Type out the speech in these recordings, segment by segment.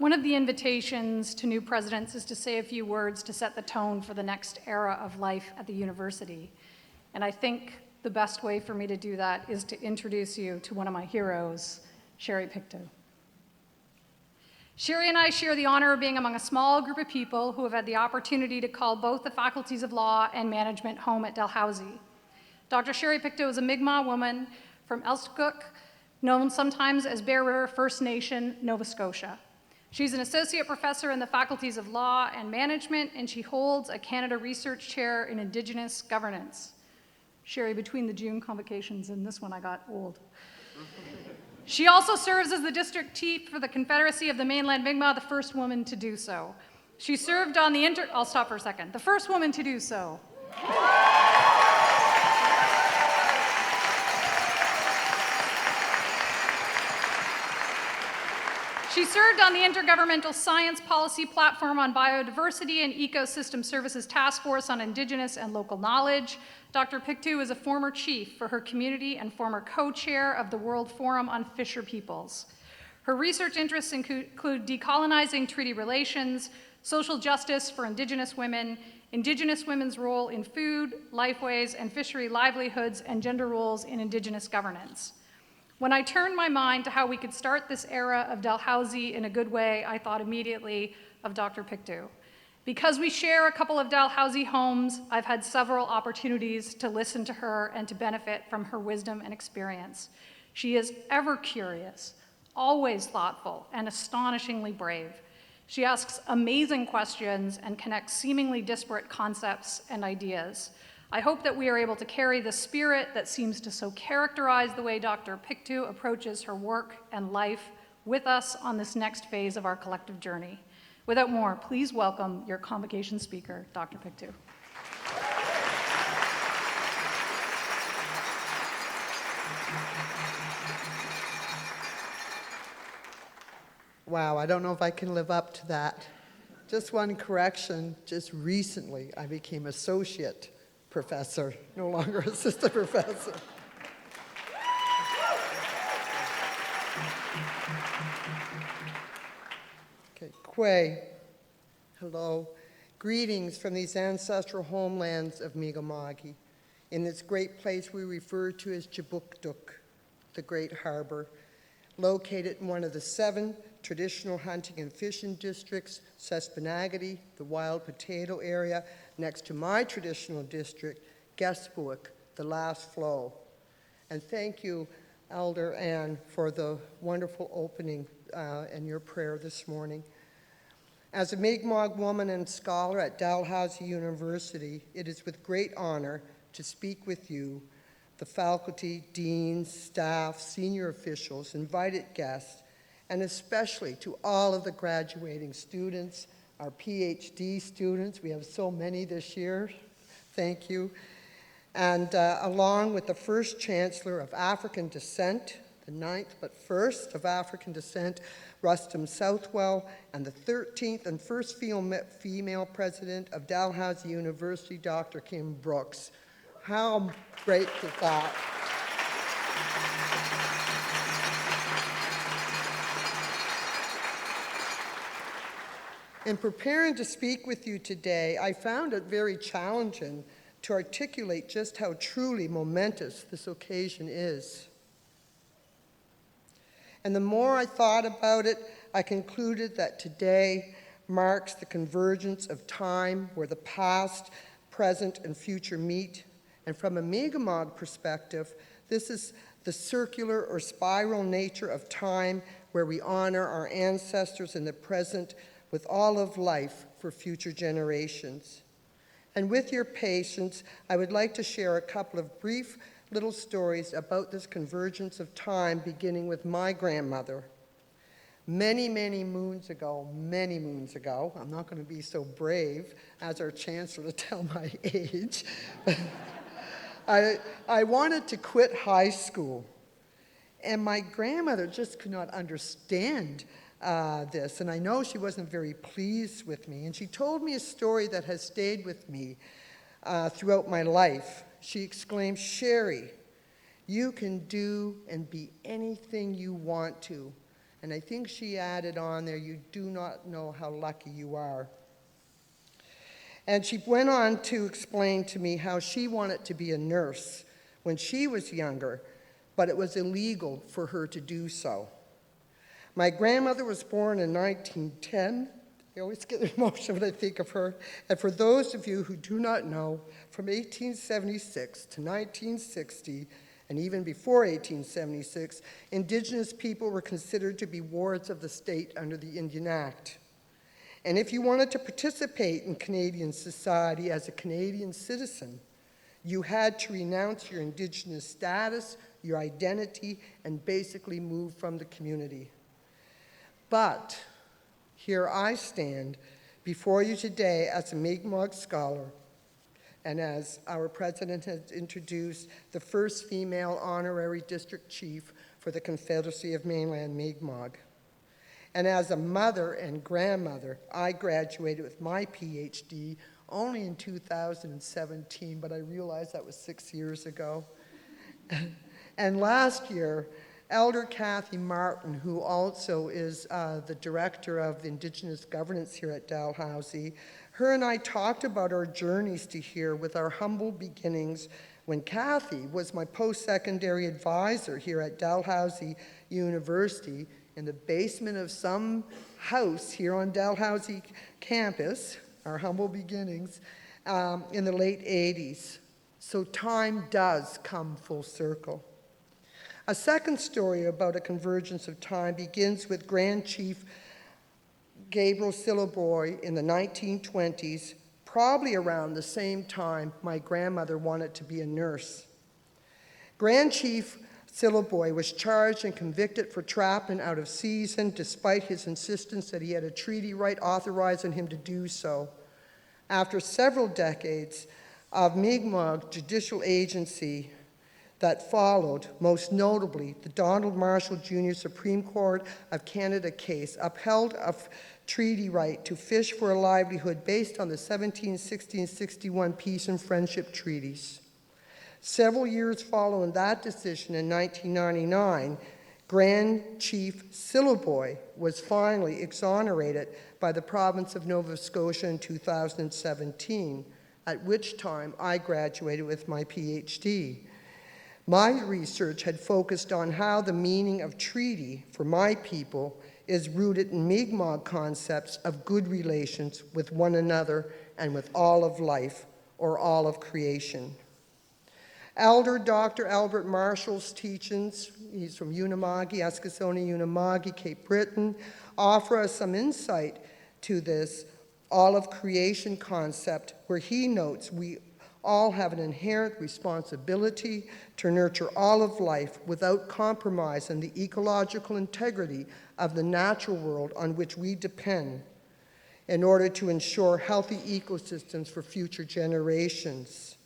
One of the invitations to new presidents is to say a few words to set the tone for the next era of life at the university. And I think the best way for me to do that is to introduce you to one of my heroes, Sherry Pictou. Sherry and I share the honor of being among a small group of people who have had the opportunity to call both the faculties of law and management home at Dalhousie. Dr. Sherry Pictou is a Mi'kmaq woman from Elstook, known sometimes as Bear River First Nation, Nova Scotia. She's an associate professor in the faculties of law and management, and she holds a Canada Research Chair in Indigenous Governance. Sherry, between the June convocations and this one, I got old. She also serves as the district chief for the Confederacy of the Mainland Mi'kmaq, the first woman to do so. She served on the I'll stop for a second. The first woman to do so. She served on the Intergovernmental Science Policy Platform on Biodiversity and Ecosystem Services Task Force on Indigenous and Local Knowledge. Dr. Pictou is a former chief for her community and former co-chair of the World Forum on Fisher Peoples. Her research interests include decolonizing treaty relations, social justice for Indigenous women, Indigenous women's role in food, lifeways, and fishery livelihoods, and gender roles in Indigenous governance. When I turned my mind to how we could start this era of Dalhousie in a good way, I thought immediately of Dr. Pictou. Because we share a couple of Dalhousie homes, I've had several opportunities to listen to her and to benefit from her wisdom and experience. She is ever curious, always thoughtful, and astonishingly brave. She asks amazing questions and connects seemingly disparate concepts and ideas. I hope that we are able to carry the spirit that seems to so characterize the way Dr. Pictou approaches her work and life with us on this next phase of our collective journey. Without more, please welcome your convocation speaker, Dr. Pictou. Wow, I don't know if I can live up to that. Just one correction, just recently I became associate professor, no longer assistant professor. Okay, Kwe, hello. Greetings from these ancestral homelands of Mi'kmaq, in this great place we refer to as Jabukduk, the Great Harbor, located in one of the 7 traditional hunting and fishing districts, Sespenagati, the wild potato area, next to my traditional district, Gespuik, the last flow. And thank you, Elder Ann, for the wonderful opening and your prayer this morning. As a Mi'kmaq woman and scholar at Dalhousie University, it is with great honor to speak with you, the faculty, deans, staff, senior officials, invited guests, and especially to all of the graduating students, our PhD students. We have so many this year. Thank you. And along with the first chancellor of African descent, the 9th but first of African descent, Rustum Southwell, and the 13th and first female president of Dalhousie University, Dr. Kim Brooks. How great is that? In preparing to speak with you today, I found it very challenging to articulate just how truly momentous this occasion is. And the more I thought about it, I concluded that today marks the convergence of time where the past, present, and future meet. And from a Mi'kmaq perspective, this is the circular or spiral nature of time where we honor our ancestors in the present with all of life for future generations. And with your patience, I would like to share a couple of brief little stories about this convergence of time, beginning with my grandmother. Many moons ago, I'm not going to be so brave as our chancellor to tell my age, I wanted to quit high school, and my grandmother just could not understand this, and I know she wasn't very pleased with me, and she told me a story that has stayed with me throughout my life. She exclaimed, "Sherry, you can do and be anything you want to, And I think she added on there, you do not know how lucky you are. And she went on to explain to me how she wanted to be a nurse when she was younger, but it was illegal for her to do so. My grandmother was born in 1910. I always get emotional when I think of her. And for those of you who do not know, from 1876 to 1960, and even before 1876, Indigenous people were considered to be wards of the state under the Indian Act. And if you wanted to participate in Canadian society as a Canadian citizen, you had to renounce your Indigenous status, your identity, and basically move from the community. But here I stand before you today as a Mi'kmaq scholar, and as our president has introduced, the first female honorary district chief for the Confederacy of Mainland Mi'kmaq. And as a mother and grandmother, I graduated with my PhD only in 2017, but I realize that was 6 years ago. And last year, Elder Kathy Martin, who also is the director of Indigenous governance here at Dalhousie, her and I talked about our journeys to here with our humble beginnings when Kathy was my post-secondary advisor here at Dalhousie University in the basement of some house here on Dalhousie campus, our humble beginnings, in the late 80s. So time does come full circle. A second story about a convergence of time begins with Grand Chief Gabriel Sillaboy in the 1920s, probably around the same time my grandmother wanted to be a nurse. Grand Chief Sillaboy was charged and convicted for trapping out of season despite his insistence that he had a treaty right authorizing him to do so. After several decades of Mi'kmaq judicial agency that followed, most notably the Donald Marshall Jr. Supreme Court of Canada case upheld a treaty right to fish for a livelihood based on the 1760-61 peace and friendship treaties. Several years following that decision in 1999, Grand Chief Sillaboy was finally exonerated by the province of Nova Scotia in 2017, at which time I graduated with my PhD. My research had focused on how the meaning of treaty for my people is rooted in Mi'kmaq concepts of good relations with one another and with all of life, or all of creation. Elder Dr. Albert Marshall's teachings, he's from Unama'ki, Eskasoni, Unama'ki, Cape Breton, offer us some insight to this all of creation concept, where he notes we all have an inherent responsibility to nurture all of life without compromise on the ecological integrity of the natural world on which we depend in order to ensure healthy ecosystems for future generations.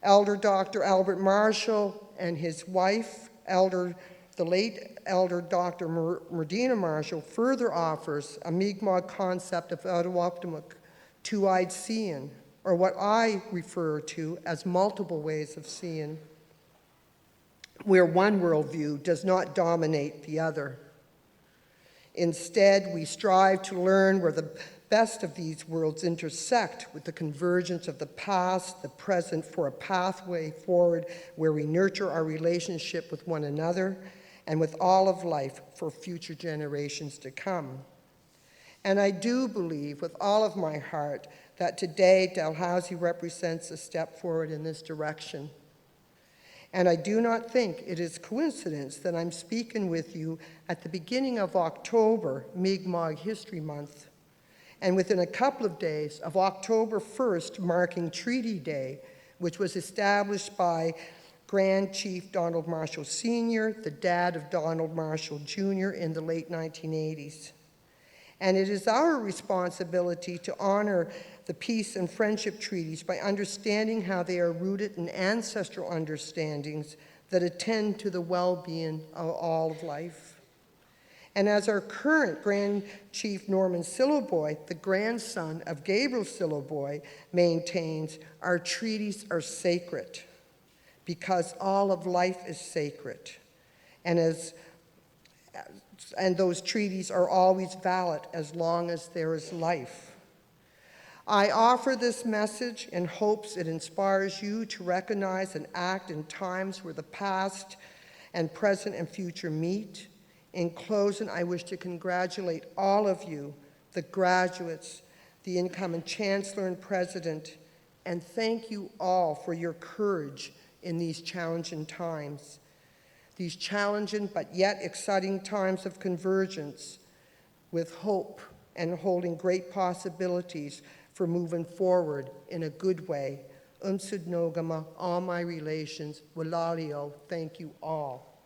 Elder Dr. Albert Marshall and his wife, the late Elder Dr. Merdina Marshall, further offers a Mi'kmaq concept of Outawaptamuk, two-eyed seeing, or what I refer to as multiple ways of seeing, where one worldview does not dominate the other. Instead, we strive to learn where the best of these worlds intersect with the convergence of the past, the present, for a pathway forward where we nurture our relationship with one another and with all of life for future generations to come. And I do believe with all of my heart that today Dalhousie represents a step forward in this direction. And I do not think it is coincidence that I'm speaking with you at the beginning of October, Mi'kmaq History Month, and within a couple of days of October 1st marking Treaty Day, which was established by Grand Chief Donald Marshall Sr., the dad of Donald Marshall Jr. in the late 1980s. And it is our responsibility to honor the peace and friendship treaties by understanding how they are rooted in ancestral understandings that attend to the well-being of all of life. And as our current Grand Chief Norman Sillaboy, the grandson of Gabriel Sillaboy, maintains, our treaties are sacred because all of life is sacred. And as and those treaties are always valid as long as there is life. I offer this message in hopes it inspires you to recognize and act in times where the past and present and future meet. In closing, I wish to congratulate all of you, the graduates, the incoming Chancellor and President, and thank you all for your courage in these challenging times. These challenging but yet exciting times of convergence with hope and holding great possibilities for moving forward in a good way. Umsud Nogama, all my relations, Walalio, thank you all.